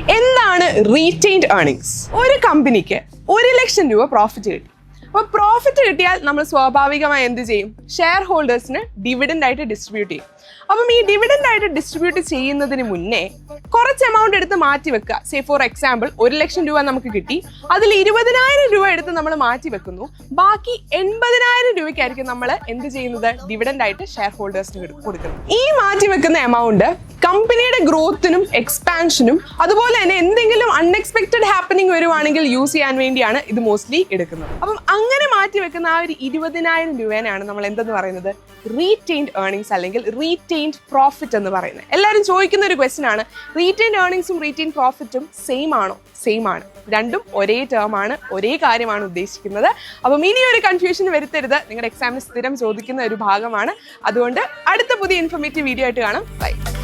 എന്താണ് retained earnings? ഒരു കമ്പനിക്ക് 1,00,000 രൂപ പ്രോഫിറ്റ് കിട്ടി. അപ്പോൾ പ്രോഫിറ്റ് കിട്ടിയാൽ നമ്മൾ സ്വാഭാവികമായി എന്ത് ചെയ്യും? ഷെയർ ഹോൾഡേഴ്സിന് ഡിവിഡൻഡ് ആയിട്ട് ഡിസ്ട്രിബ്യൂട്ട് ചെയ്യും. അപ്പം ഈ ഡിവിഡൻഡ് ആയിട്ട് ഡിസ്ട്രിബ്യൂട്ട് ചെയ്യുന്നതിന് മുന്നേ കുറച്ച് എമൗണ്ട് എടുത്ത് മാറ്റി വെക്കുക. സേ ഫോർ എക്സാമ്പിൾ 1,00,000 രൂപ നമുക്ക് കിട്ടി, അതിൽ 20,000 രൂപ എടുത്ത് നമ്മൾ മാറ്റി വെക്കുന്നു. ബാക്കി 80,000 രൂപയ്ക്കായിരിക്കും നമ്മൾ എന്ത് ചെയ്യുന്നത്? ഡിവിഡൻഡ് ആയിട്ട് ഷെയർ ഹോൾഡേഴ്സിന് കൊടുക്കുന്നത്. ഈ മാറ്റി വെക്കുന്ന എമൗണ്ട് കമ്പനിയുടെ ഗ്രോത്തിനും എക്സ്പാൻഷനും അതുപോലെ തന്നെ എന്തെങ്കിലും അൺഎക്സ്പെക്ടഡ് ഹാപ്പനിങ് വരുവാണെങ്കിൽ യൂസ് ചെയ്യാൻ വേണ്ടിയാണ് ഇത് മോസ്റ്റ്ലി എടുക്കുന്നത്. അപ്പം അങ്ങനെ മാറ്റി വെക്കുന്ന ആ ഒരു 20,000 രൂപേനാണ് നമ്മൾ എന്തെന്ന് പറയുന്നത്? റീറ്റെയിൻഡ് ഏർണിങ്സ് അല്ലെങ്കിൽ റീറ്റെയിൻഡ് പ്രോഫിറ്റ് എന്ന് പറയുന്നത്. എല്ലാവരും ചോദിക്കുന്ന ഒരു ക്വസ്റ്റ്യൻ ആണ്, റീറ്റെയിൻഡ് ഏർണിങ്സും റീറ്റെയിൻഡ് പ്രോഫിറ്റും സെയിം ആണോ? സെയിം ആണ്. രണ്ടും ഒരേ ടേം ആണ്, ഒരേ കാര്യമാണ് ഉദ്ദേശിക്കുന്നത്. അപ്പം ഇനി ഒരു കൺഫ്യൂഷൻ വരുത്തരുത്. നിങ്ങളുടെ എക്സാമിന് സ്ഥിരം ചോദിക്കുന്ന ഒരു ഭാഗമാണ്. അതുകൊണ്ട് അടുത്ത പുതിയ ഇൻഫോർമേറ്റീവ് വീഡിയോ ആയിട്ട് കാണാം. ബൈ.